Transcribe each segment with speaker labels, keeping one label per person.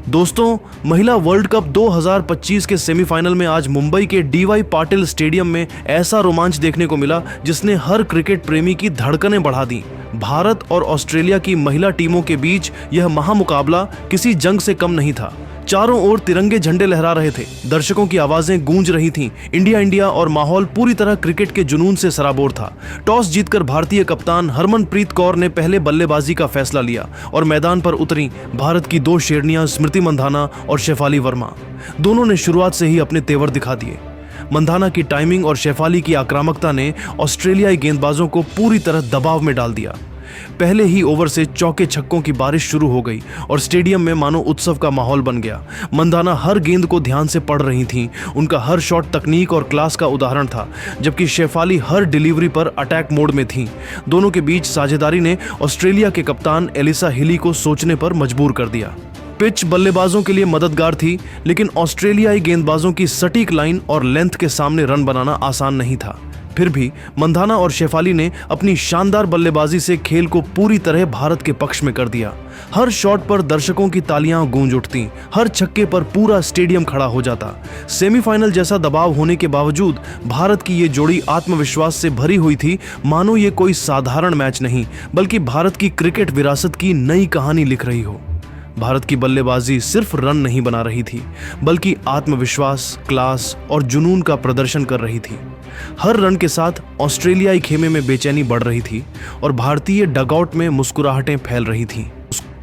Speaker 1: दोस्तों, महिला world cup 2025 के सेमीफाइनल में आज मुंबई के डीवाई पाटिल स्टेडियम में ऐसा रोमांच देखने को मिला जिसने हर क्रिकेट प्रेमी की धड़कनें बढ़ा दी। भारत और ऑस्ट्रेलिया की महिला टीमों के बीच यह महामुकाबला किसी जंग से कम नहीं था। चारों ओर तिरंगे झंडे लहरा रहे थे, दर्शकों की आवाजें गूंज रही थीं, इंडिया इंडिया और माहौल पूरी तरह क्रिकेट के जुनून से सराबोर था। टॉस जीतकर भारतीय कप्तान हरमनप्रीत कौर ने पहले बल्लेबाजी का फैसला लिया और मैदान पर उतरी भारत की दो शेरनियां स्मृति मंधाना और शेफाली वर्मा। दोनों ने शुरुआत से ही अपने तेवर दिखा दिए। मंधाना की टाइमिंग और शेफाली की आक्रामकता ने ऑस्ट्रेलियाई गेंदबाजों को पूरी तरह दबाव में डाल दिया। पहले ही ओवर से चौके छक्कों की बारिश शुरू हो गई और स्टेडियम में मानो उत्सव का माहौल बन गया। मंधाना हर गेंद को ध्यान से पढ़ रही थीं, उनका हर शॉट तकनीक और क्लास का उदाहरण था, जबकि शेफाली हर डिलीवरी पर अटैक मोड में थीं। दोनों के बीच साझेदारी ने ऑस्ट्रेलिया के कप्तान एलिसा हिली को सोचने पर मजबूर कर दिया। पिच बल्लेबाजों के लिए मददगार थी, लेकिन ऑस्ट्रेलियाई गेंदबाजों की सटीक लाइन और लेंथ के सामने रन बनाना आसान नहीं था। फिर भी मंधाना और शेफाली ने अपनी शानदार बल्लेबाजी से खेल को पूरी तरह भारत के पक्ष में कर दिया। हर शॉट पर दर्शकों की तालियां गूंज उठती, हर छक्के पर पूरा स्टेडियम खड़ा हो जाता। सेमीफाइनल जैसा दबाव होने के बावजूद भारत की ये जोड़ी आत्मविश्वास से भरी हुई थी, मानो ये कोई साधारण मैच नहीं बल्कि भारत की क्रिकेट विरासत की नई कहानी लिख रही हो। भारत की बल्लेबाजी सिर्फ रन नहीं बना रही थी, बल्कि आत्मविश्वास, क्लास और जुनून का प्रदर्शन कर रही थी। हर रन के साथ ऑस्ट्रेलियाई खेमे में बेचैनी बढ़ रही थी और भारतीय डगआउट में मुस्कुराहटें फैल रही थीं।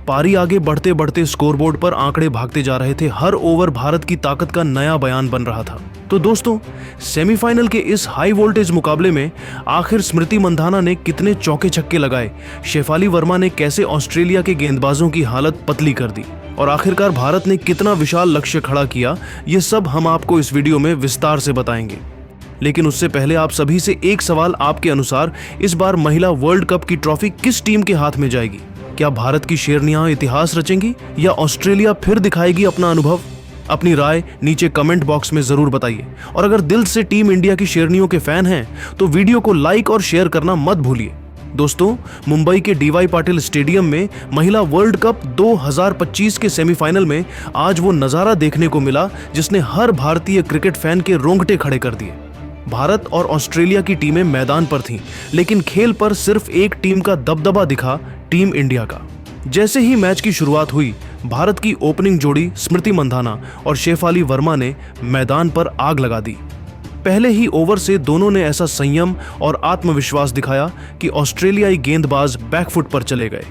Speaker 1: पारी आगे बढ़ते बढ़ते स्कोरबोर्ड पर आंकड़े भागते जा रहे थे। हर ओवर भारत की ताकत का नया बयान बन रहा था। तो दोस्तों, सेमीफाइनल के इस हाई वोल्टेज मुकाबले में आखिर स्मृति मंधाना ने कितने चौके छक्के लगाए, शेफाली वर्मा ने कैसे ऑस्ट्रेलिया के गेंदबाजों की हालत पतली कर दी और आखिरकार भारत ने कितना विशाल लक्ष्य खड़ा किया, ये सब हम आपको इस वीडियो में विस्तार से बताएंगे। लेकिन उससे पहले आप सभी से एक सवाल, आपके अनुसार इस बार महिला वर्ल्ड कप की ट्रॉफी किस टीम के हाथ में जाएगी? क्या भारत की शेरनियां इतिहास रचेंगी या ऑस्ट्रेलिया फिर दिखाएगी अपना अनुभव? अपनी राय नीचे कमेंट बॉक्स में जरूर बताइए और अगर दिल से टीम इंडिया की शेरनियों के फैन हैं तो वीडियो को लाइक और शेयर करना मत भूलिए। दोस्तों, मुंबई के डीवाई पाटिल स्टेडियम में महिला वर्ल्ड कप 2025 के सेमीफाइनल में आज वो नजारा देखने को मिला जिसने हर भारतीय क्रिकेट फैन के रोंगटे खड़े कर दिए। भारत और ऑस्ट्रेलिया की टीमें मैदान पर थीं, लेकिन खेल पर सिर्फ एक टीम का दबदबा दिखा, टीम इंडिया का। जैसे ही मैच की शुरुआत हुई, भारत की ओपनिंग जोड़ी स्मृति मंधाना और शेफाली वर्मा ने मैदान पर आग लगा दी। पहले ही ओवर से दोनों ने ऐसा संयम और आत्मविश्वास दिखाया कि ऑस्ट्रेलियाई गेंदबाज बैकफुट पर चले गए।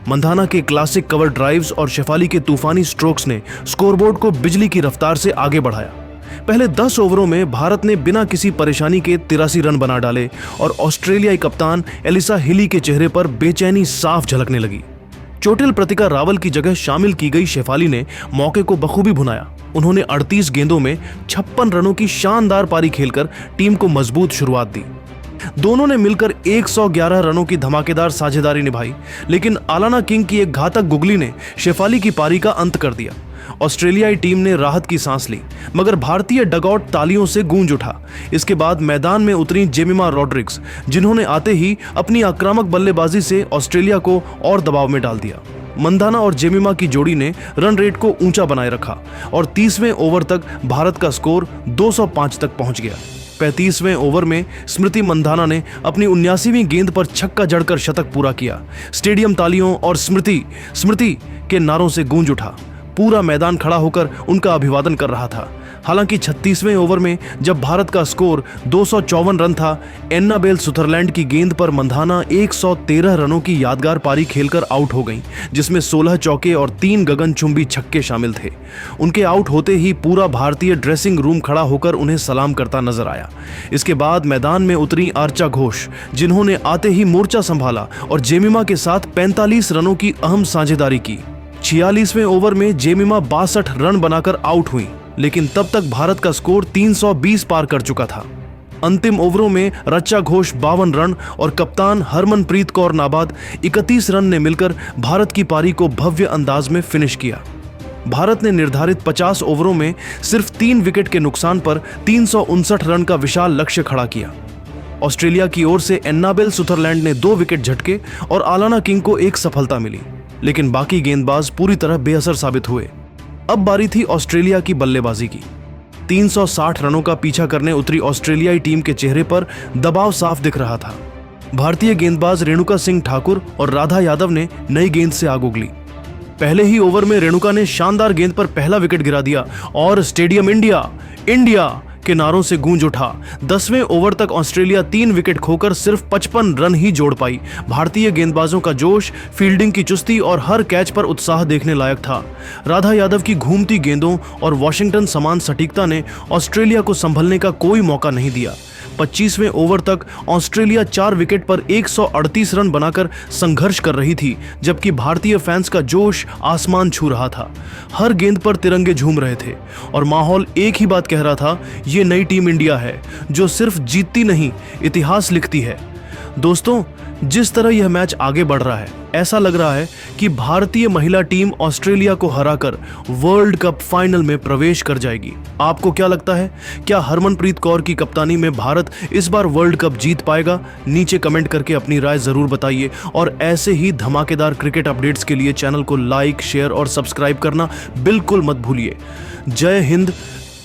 Speaker 1: मंधाना के क्लासिक कवर ड्राइव्स और शेफाली के तूफानी स्ट्रोक्स ने स्कोरबोर्ड को बिजली की रफ्तार से आगे बढ़ाया। पहले 10 ओवरों में भारत ने बिना किसी परेशानी के 83 रन बना डाले और ऑस्ट्रेलियाई कप्तान एलिसा हिली के चेहरे पर बेचैनी साफ झलकने लगी। चोटिल प्रतिका रावल की जगह शामिल की गई शेफाली ने मौके को बखूबी भुनाया। उन्होंने 38 गेंदों में 56 रनों की शानदार पारी खेलकर टीम को मजबूत शुरुआत दी। दोनों ने मिलकर 111 रनों की धमाकेदार साझेदारी निभाई, लेकिन आलाना किंग की एक घातक गुगली ने शेफाली की पारी का अंत कर दिया। ऑस्ट्रेलियाई टीम ने राहत की सांस ली, मगर भारतीय डगआउट तालियों से गूंज उठा। इसके बाद मैदान में उतरी जेमिमा रॉड्रिग्स, जिन्होंने आते ही अपनी आक्रामक बल्लेबाजी से ऑस्ट्रेलिया को और दबाव में डाल दिया। मंधाना और जेमिमा की जोड़ी ने रन रेट को ऊंचा बनाए रखा और 30वें ओवर तक भारत का स्कोर 205 तक पहुंच गया। 35वें ओवर में स्मृति मंधाना ने अपनी 79वीं गेंद पर छक्का जड़कर शतक पूरा किया। स्टेडियम तालियों और स्मृति स्मृति के नारों से गूंज उठा। पूरा मैदान खड़ा होकर उनका अभिवादन कर रहा था। हालांकि 36वें ओवर में जब भारत का स्कोर 254 रन था, एन्नाबेल सुथरलैंड की गेंद पर मंधाना 113 रनों की यादगार पारी खेलकर आउट हो गईं, जिसमें 16 चौके और 3 गगनचुंबी छक्के शामिल थे। उनके आउट होते ही पूरा भारतीय ड्रेसिंग रूम खड़ा होकर उन्हें सलाम करता नजर आया। इसके बाद मैदान में उतरी आर्चा घोष, जिन्होंने आते ही मोर्चा संभाला और जेमिमा के साथ 45 रनों की अहम साझेदारी की। 46वें ओवर में जेमिमा 62 रन बनाकर आउट हुई, लेकिन तब तक भारत का स्कोर 320 पार कर चुका था। अंतिम ओवरों में रच्चा घोष 52 रन और कप्तान हरमनप्रीत कौर नाबाद 31 रन ने मिलकर भारत की पारी को भव्य अंदाज में फिनिश किया। भारत ने निर्धारित 50 ओवरों में सिर्फ 3 विकेट के नुकसान पर 359 रन का विशाल लक्ष्य खड़ा किया। ऑस्ट्रेलिया की ओर से एन्नाबेल सुथरलैंड ने 2 विकेट झटके और आलाना किंग को एक सफलता मिली, लेकिन बाकी गेंदबाज पूरी तरह बेअसर साबित हुए। अब बारी थी ऑस्ट्रेलिया की बल्लेबाजी की। 360 रनों का पीछा करने उतरी ऑस्ट्रेलियाई टीम के चेहरे पर दबाव साफ दिख रहा था। भारतीय गेंदबाज रेणुका सिंह ठाकुर और राधा यादव ने नई गेंद से आग उगली। पहले ही ओवर में रेणुका ने शानदार गेंद पर पहला विकेट गिरा दिया और स्टेडियम इंडिया इंडिया के नारों से गूंज उठा। 10वें ओवर तक ऑस्ट्रेलिया 3 विकेट खोकर सिर्फ 55 रन ही जोड़ पाई। भारतीय गेंदबाजों का जोश, फील्डिंग की चुस्ती और हर कैच पर उत्साह देखने लायक था। राधा यादव की घूमती गेंदों और वॉशिंगटन समान सटीकता ने ऑस्ट्रेलिया को संभलने का कोई मौका नहीं दिया। 25वें ओवर तक ऑस्ट्रेलिया 4 विकेट पर 138 रन बनाकर संघर्ष कर रही थी, जबकि भारतीय फैंस का जोश आसमान छू रहा था। हर गेंद पर तिरंगे झूम रहे थे और माहौल एक ही बात कह रहा था, ये नई टीम इंडिया है जो सिर्फ जीतती नहीं, इतिहास लिखती है। दोस्तों, जिस तरह यह मैच आगे बढ़ रहा है, ऐसा लग रहा है कि भारतीय महिला टीम ऑस्ट्रेलिया को हराकर वर्ल्ड कप फाइनल में प्रवेश कर जाएगी। आपको क्या लगता है, क्या हरमनप्रीत कौर की कप्तानी में भारत इस बार वर्ल्ड कप जीत पाएगा? नीचे कमेंट करके अपनी राय जरूर बताइए और ऐसे ही धमाकेदार क्रिकेट अपडेट्स के लिए चैनल को लाइक, शेयर और सब्सक्राइब करना बिल्कुल मत भूलिए। जय हिंद।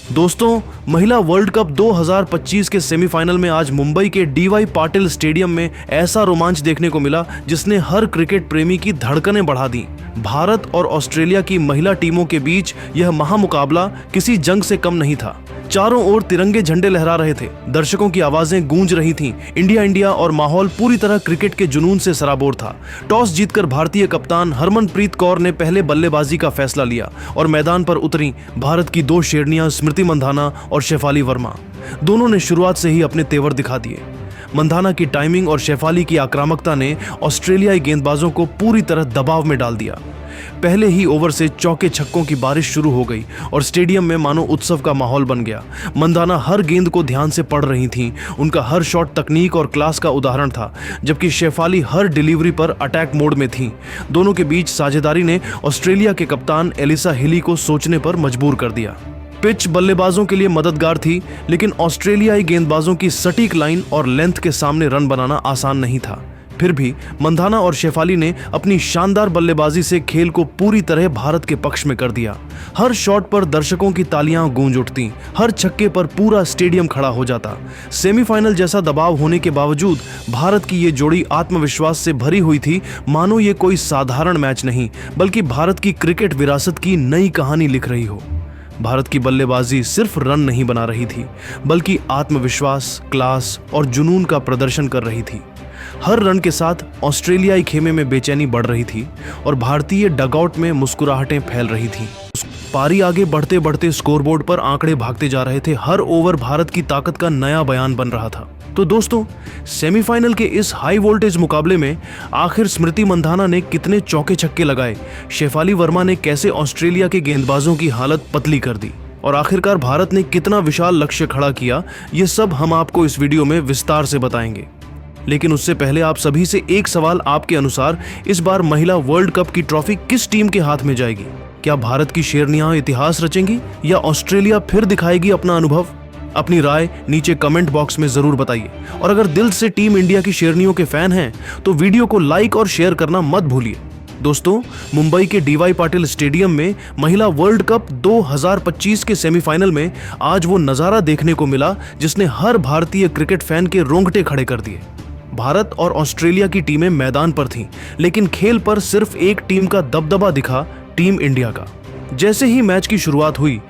Speaker 1: दोस्तों, महिला वर्ल्ड कप 2025 के सेमीफाइनल में आज मुंबई के डीवाई पाटिल स्टेडियम में ऐसा रोमांच देखने को मिला जिसने हर क्रिकेट प्रेमी की धड़कनें बढ़ा दी। भारत और ऑस्ट्रेलिया की महिला टीमों के बीच यह महामुकाबला किसी जंग से कम नहीं था। चारों ओर तिरंगे झंडे लहरा रहे थे, दर्शकों की आवाजें गूंज रही थीं, इंडिया इंडिया और माहौल पूरी तरह क्रिकेट के जुनून से सराबोर था। टॉस जीतकर भारतीय कप्तान हरमनप्रीत कौर ने पहले बल्लेबाजी का फैसला लिया और मैदान पर उतरी भारत की 2 शेरनियां स्मृति मंधाना और शेफाली वर्मा। दोनों ने शुरुआत से ही अपने तेवर दिखा दिए। मंधाना की टाइमिंग और शेफाली की आक्रामकता ने ऑस्ट्रेलियाई गेंदबाजों को पूरी तरह दबाव में डाल दिया। पहले ही ओवर से चौके छक्कों की बारिश शुरू हो गई और स्टेडियम में मानो उत्सव का माहौल बन गया। मंधाना हर गेंद को ध्यान से पढ़ रही थीं, उनका हर शॉट तकनीक और क्लास का उदाहरण था, जबकि शेफाली हर डिलीवरी पर अटैक मोड में थीं। दोनों के बीच साझेदारी ने ऑस्ट्रेलिया के कप्तान एलिसा हिली को सोचने पर मजबूर कर दिया। पिच बल्लेबाजों के लिए मददगार थी, लेकिन ऑस्ट्रेलियाई गेंदबाजों की सटीक लाइन और लेंथ के सामने रन बनाना आसान नहीं था। फिर भी मंधाना और शेफाली ने अपनी शानदार बल्लेबाजी से खेल को पूरी तरह भारत के पक्ष में कर दिया। हर शॉट पर दर्शकों की तालियां गूंज उठती, हर छक्के पर पूरा स्टेडियम खड़ा हो जाता। सेमीफाइनल जैसा दबाव होने के बावजूद भारत की ये जोड़ी आत्मविश्वास से भरी हुई थी, मानो ये कोई साधारण मैच नहीं, बल्कि भारत की क्रिकेट विरासत की नई कहानी लिख रही हो। भारत की बल्लेबाजी सिर्फ रन नहीं बना रही थी, बल्कि आत्मविश्वास, क्लास और जुनून का प्रदर्शन कर रही थी। हर रन के साथ ऑस्ट्रेलियाई खेमे में बेचैनी बढ़ रही थी और भारतीय डगआउट में मुस्कुराहटें फैल रही थीं। पारी आगे बढ़ते बढ़ते स्कोरबोर्ड पर आंकड़े भागते जा रहे थे। हर ओवर भारत की ताकत का नया बयान बन रहा था। तो दोस्तों, सेमीफाइनल के इस हाई वोल्टेज मुकाबले में आखिर स्मृति मंधाना ने कितने चौके छक्के लगाए, शेफाली वर्मा ने कैसे ऑस्ट्रेलिया के गेंदबाजों की हालत पतली कर दी और आखिरकार भारत ने कितना विशाल लक्ष्य खड़ा किया, ये सब हम आपको इस वीडियो में विस्तार से बताएंगे। लेकिन उससे पहले आप सभी से एक सवाल, आपके अनुसार इस बार महिला वर्ल्ड कप की ट्रॉफी किस टीम के हाथ में जाएगी? क्या भारत की शेरनियां इतिहास रचेंगी या ऑस्ट्रेलिया फिर दिखाएगी अपना अनुभव? अपनी राय नीचे कमेंट बॉक्स में जरूर बताइए और अगर दिल से टीम इंडिया की शेरनियों के फैन हैं तो वीडियो को लाइक और शेयर करना मत भूलिए। दोस्तों, मुंबई के डीवाई पाटिल स्टेडियम में महिला वर्ल्ड कप 2025 के सेमीफाइनल में आज वो नजारा देखने को मिला जिसने हर भारतीय क्रिकेट फैन के रोंगटे खड़े कर दिए। भारत और ऑस्ट्रेलिया की टीमें मैदान पर थीं, लेकिन खेल पर सिर्फ एक टीम का दबदबा दिखा, टीम इंडिया का। जैसे ही मैच की शुरुआत हुई,